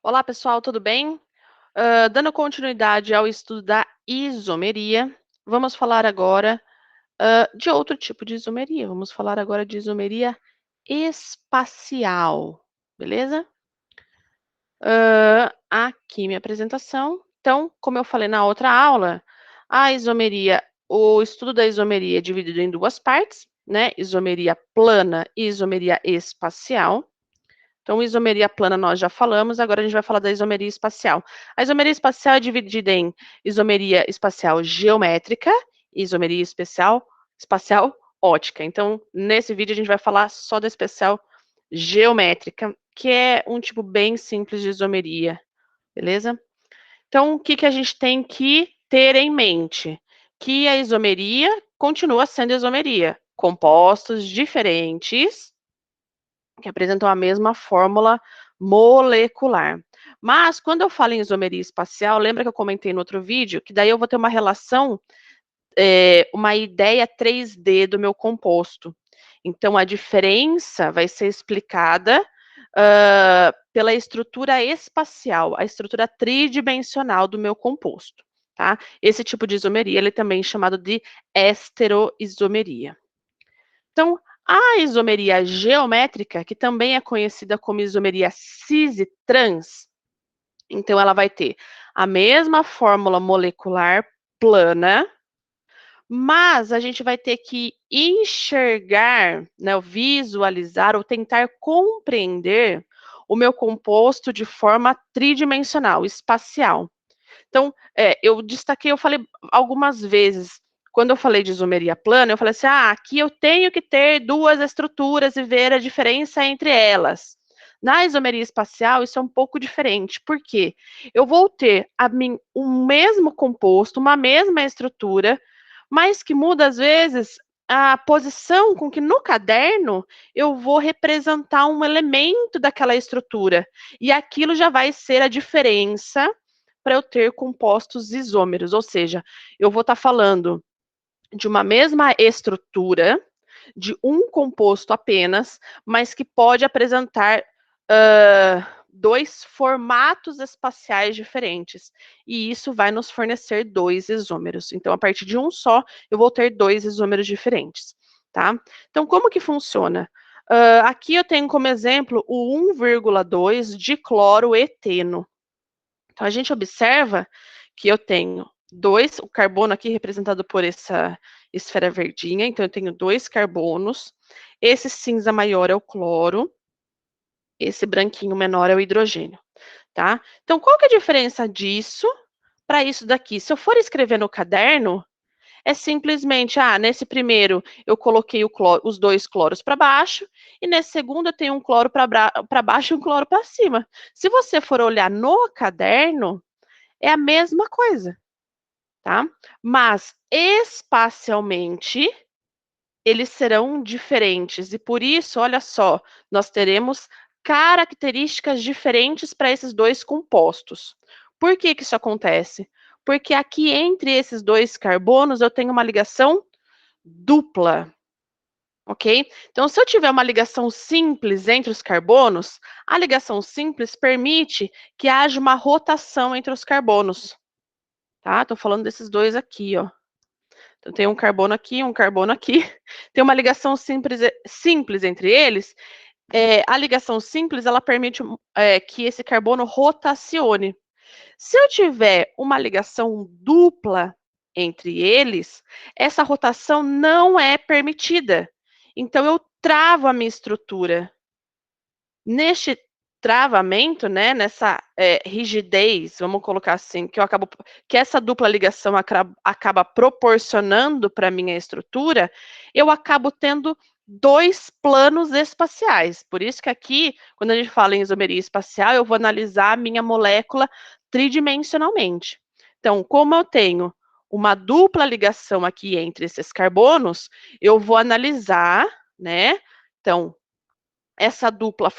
Olá, pessoal, tudo bem? Dando continuidade ao estudo da isomeria, vamos falar agora, de outro tipo de isomeria. Vamos falar agora de isomeria espacial, beleza? Aqui minha apresentação. Então, como eu falei na outra aula, o estudo da isomeria é dividido em duas partes, né? Isomeria plana e isomeria espacial. Então, isomeria plana nós já falamos, agora a gente vai falar da isomeria espacial. A isomeria espacial é dividida em isomeria espacial geométrica e isomeria espacial ótica. Então, nesse vídeo a gente vai falar só da espacial geométrica, que é um tipo bem simples de isomeria, beleza? Então, o que que a gente tem que ter em mente? Que a isomeria continua sendo isomeria, compostos diferentes que apresentam a mesma fórmula molecular. Mas, quando eu falo em isomeria espacial, lembra que eu comentei no outro vídeo, que daí eu vou ter uma relação, uma ideia 3D do meu composto. Então, a diferença vai ser explicada pela estrutura espacial, a estrutura tridimensional do meu composto. Tá? Esse tipo de isomeria, ele também é chamado de esteroisomeria. Então, a isomeria geométrica, que também é conhecida como isomeria cis e trans, então ela vai ter a mesma fórmula molecular plana, mas a gente vai ter que enxergar, né, visualizar ou tentar compreender o meu composto de forma tridimensional, espacial. Então, eu destaquei, eu falei algumas vezes, quando eu falei de isomeria plana, eu falei assim, aqui eu tenho que ter duas estruturas e ver a diferença entre elas. Na isomeria espacial, isso é um pouco diferente, porque eu vou ter um mesmo composto, uma mesma estrutura, mas que muda, às vezes, a posição com que no caderno eu vou representar um elemento daquela estrutura. E aquilo já vai ser a diferença para eu ter compostos isômeros, ou seja, eu vou estar falando de uma mesma estrutura, de um composto apenas, mas que pode apresentar dois formatos espaciais diferentes. E isso vai nos fornecer dois isômeros. Então, a partir de um só, eu vou ter dois isômeros diferentes. Tá? Então, como que funciona? Aqui eu tenho como exemplo o 1,2 de cloroeteno. Então, a gente observa que eu tenho o carbono aqui representado por essa esfera verdinha, então eu tenho dois carbonos, esse cinza maior é o cloro, esse branquinho menor é o hidrogênio, tá? Então, qual que é a diferença disso para isso daqui? Se eu for escrever no caderno, é simplesmente, nesse primeiro eu coloquei os dois cloros para baixo, e nesse segundo eu tenho um cloro para baixo e um cloro para cima. Se você for olhar no caderno, é a mesma coisa, tá? Mas espacialmente eles serão diferentes e por isso, olha só, nós teremos características diferentes para esses dois compostos. Por que que isso acontece? Porque aqui entre esses dois carbonos eu tenho uma ligação dupla, ok? Então, se eu tiver uma ligação simples entre os carbonos, a ligação simples permite que haja uma rotação entre os carbonos. Tá? Tô falando desses dois aqui, ó. Então, tem um carbono aqui, um carbono aqui. Tem uma ligação simples entre eles. A ligação simples, ela permite que esse carbono rotacione. Se eu tiver uma ligação dupla entre eles, essa rotação não é permitida. Então, eu travo a minha estrutura. Neste travamento, né, nessa rigidez, vamos colocar assim, que essa dupla ligação acaba proporcionando para a minha estrutura, eu acabo tendo dois planos espaciais. Por isso que aqui, quando a gente fala em isomeria espacial, eu vou analisar a minha molécula tridimensionalmente. Então, como eu tenho uma dupla ligação aqui entre esses carbonos, eu vou analisar, né? Então, essa dupla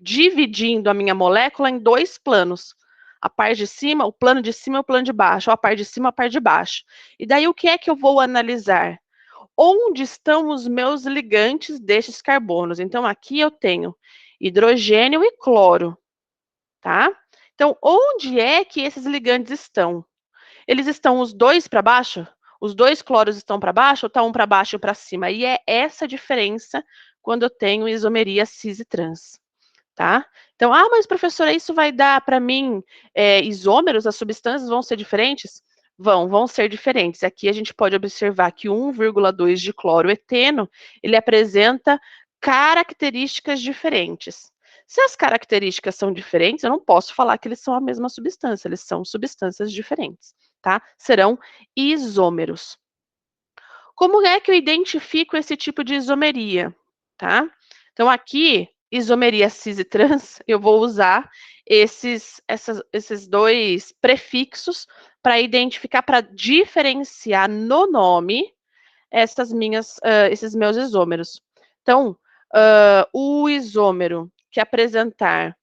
dividindo a minha molécula em dois planos. A parte de cima, o plano de cima e o plano de baixo, ou a parte de cima, a parte de baixo. E daí o que é que eu vou analisar? Onde estão os meus ligantes destes carbonos? Então aqui eu tenho hidrogênio e cloro, tá? Então, onde é que esses ligantes estão? Eles estão os dois para baixo? Os dois cloros estão para baixo ou está um para baixo e para cima? E é essa a diferença quando eu tenho isomeria cis e trans, tá? Então, mas professora, isso vai dar para mim isômeros, as substâncias vão ser diferentes? Vão ser diferentes. Aqui a gente pode observar que 1,2 de cloroeteno, ele apresenta características diferentes. Se as características são diferentes, eu não posso falar que eles são a mesma substância, eles são substâncias diferentes, tá? Serão isômeros. Como é que eu identifico esse tipo de isomeria, tá? Então, aqui, isomeria cis e trans, eu vou usar esses dois prefixos para identificar, para diferenciar no nome esses meus isômeros. Então, o isômero que apresentar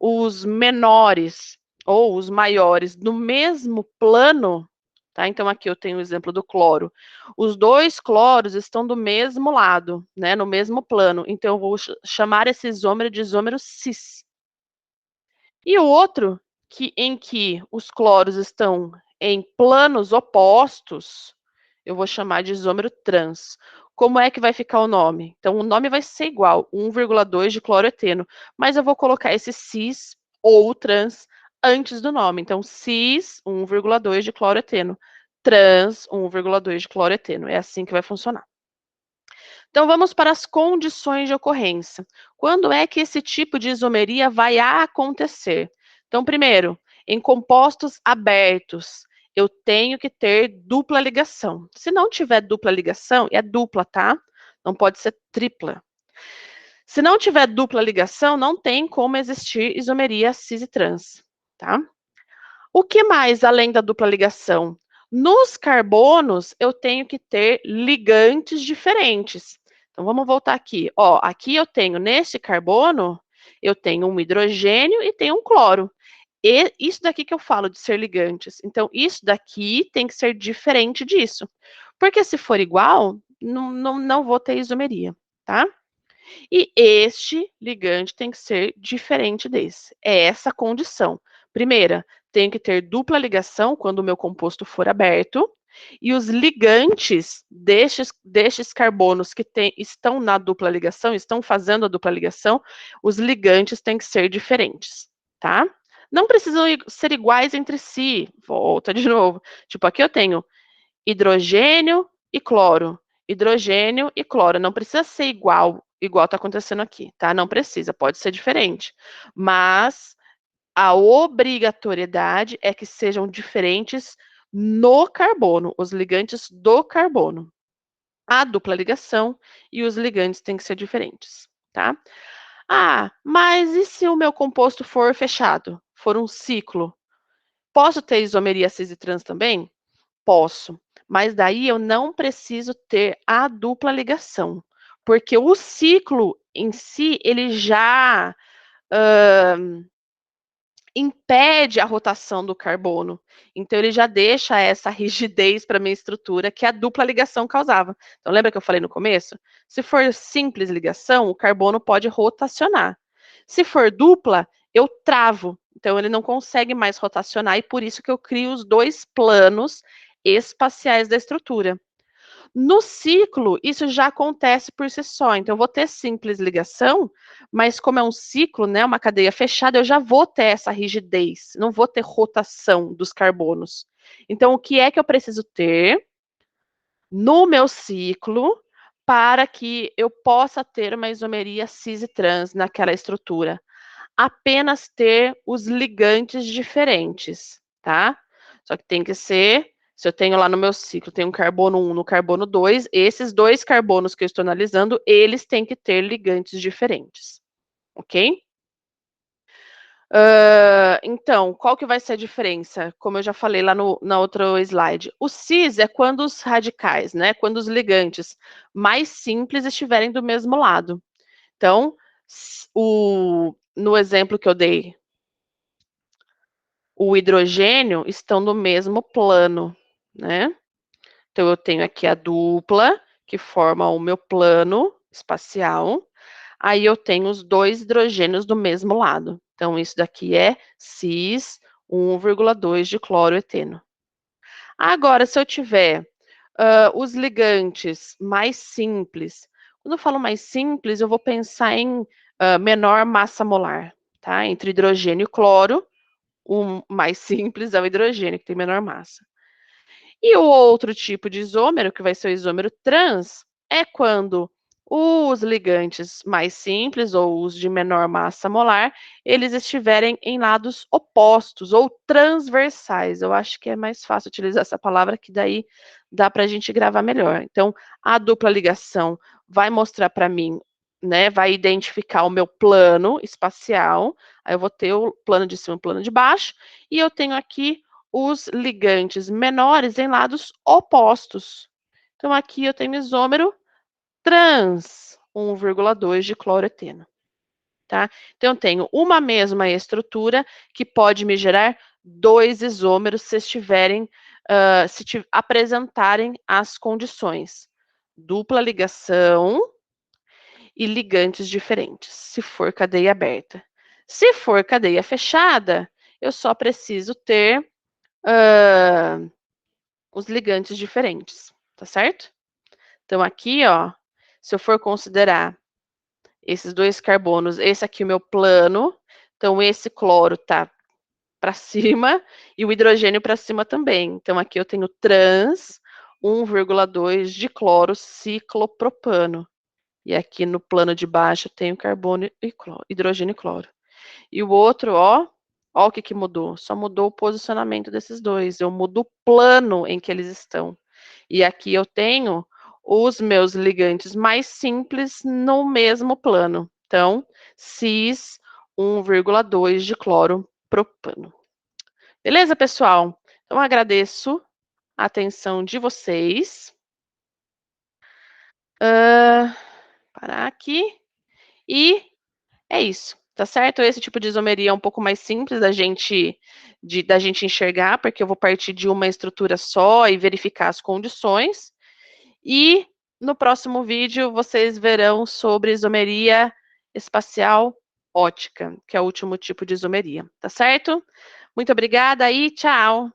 os menores ou os maiores no mesmo plano, tá? Então, aqui eu tenho o exemplo do cloro. Os dois cloros estão do mesmo lado, né? No mesmo plano. Então, eu vou chamar esse isômero de isômero cis. E o outro, em que os cloros estão em planos opostos, eu vou chamar de isômero trans. Como é que vai ficar o nome? Então, o nome vai ser igual, 1,2 de cloroeteno, mas eu vou colocar esse cis ou trans antes do nome. Então, cis, 1,2 de cloroeteno, trans, 1,2 de cloroeteno. É assim que vai funcionar. Então, vamos para as condições de ocorrência. Quando é que esse tipo de isomeria vai acontecer? Então, primeiro, em compostos abertos, eu tenho que ter dupla ligação. Se não tiver dupla ligação, é dupla, tá? Não pode ser tripla. Se não tiver dupla ligação, não tem como existir isomeria cis e trans, tá? O que mais além da dupla ligação? Nos carbonos, eu tenho que ter ligantes diferentes. Então, vamos voltar aqui. Ó, aqui eu tenho, nesse carbono, eu tenho um hidrogênio e tenho um cloro. E isso daqui que eu falo de ser ligantes. Então, isso daqui tem que ser diferente disso. Porque se for igual, não vou ter isomeria, tá? E este ligante tem que ser diferente desse. É essa a condição. Primeira, tem que ter dupla ligação quando o meu composto for aberto. E os ligantes destes carbonos que estão na dupla ligação, estão fazendo a dupla ligação, os ligantes têm que ser diferentes, tá? Não precisam ser iguais entre si. Volta de novo. Tipo, aqui eu tenho hidrogênio e cloro. Hidrogênio e cloro. Não precisa ser igual está acontecendo aqui, tá? Não precisa, pode ser diferente. Mas a obrigatoriedade é que sejam diferentes no carbono, os ligantes do carbono. A dupla ligação e os ligantes têm que ser diferentes, tá? Mas e se o meu composto for fechado, for um ciclo? Posso ter isomeria cis e trans também? Posso, mas daí eu não preciso ter a dupla ligação, porque o ciclo em si, ele já impede a rotação do carbono. Então, ele já deixa essa rigidez para a minha estrutura que a dupla ligação causava. Então, lembra que eu falei no começo? Se for simples ligação, o carbono pode rotacionar. Se for dupla, eu travo. Então, ele não consegue mais rotacionar e por isso que eu crio os dois planos espaciais da estrutura. No ciclo, isso já acontece por si só. Então, eu vou ter simples ligação, mas como é um ciclo, né, uma cadeia fechada, eu já vou ter essa rigidez, não vou ter rotação dos carbonos. Então, o que é que eu preciso ter no meu ciclo para que eu possa ter uma isomeria cis e trans naquela estrutura? Apenas ter os ligantes diferentes, tá? Só que tem que ser, se eu tenho lá no meu ciclo, tem um carbono 1 no carbono 2, esses dois carbonos que eu estou analisando, eles têm que ter ligantes diferentes, ok? Então, qual que vai ser a diferença? Como eu já falei lá na outro slide. O cis é quando os radicais, né, quando os ligantes mais simples estiverem do mesmo lado. Então, no exemplo que eu dei, o hidrogênio estão no mesmo plano, né? Então, eu tenho aqui a dupla, que forma o meu plano espacial. aí eu tenho os 2 hidrogênios do mesmo lado. Então, isso daqui é cis 1,2 de cloroeteno. Agora, se eu tiver os ligantes mais simples, quando eu falo mais simples, eu vou pensar em menor massa molar, tá? Entre hidrogênio e cloro, o mais simples é o hidrogênio, que tem menor massa. E o outro tipo de isômero, que vai ser o isômero trans, é quando os ligantes mais simples ou os de menor massa molar, eles estiverem em lados opostos ou transversais. Eu acho que é mais fácil utilizar essa palavra, que daí dá para a gente gravar melhor. Então, a dupla ligação vai mostrar para mim, né, vai identificar o meu plano espacial, aí eu vou ter o plano de cima e o plano de baixo, e eu tenho aqui os ligantes menores em lados opostos. Então, aqui eu tenho isômero trans 1,2 de cloroeteno, tá? Então, eu tenho uma mesma estrutura que pode me gerar 2 isômeros se estiverem, se apresentarem as condições. Dupla ligação e ligantes diferentes, se for cadeia aberta. Se for cadeia fechada, eu só preciso ter os ligantes diferentes, tá certo? Então, aqui, ó, se eu for considerar esses 2 carbonos, esse aqui é o meu plano, então esse cloro tá para cima e o hidrogênio para cima também. Então, aqui eu tenho trans 1,2 de cloro ciclopropano. E aqui no plano de baixo eu tenho carbono e cloro, hidrogênio e cloro. E o outro, ó o que que mudou. Só mudou o posicionamento desses dois. Eu mudo o plano em que eles estão. E aqui eu tenho os meus ligantes mais simples no mesmo plano. Então, cis 1,2 de cloro propano. Beleza, pessoal? Então, agradeço a atenção de vocês. Parar aqui. E é isso, tá certo? Esse tipo de isomeria é um pouco mais simples da gente enxergar, porque eu vou partir de uma estrutura só e verificar as condições. E no próximo vídeo vocês verão sobre isomeria espacial ótica, que é o último tipo de isomeria, tá certo? Muito obrigada e tchau!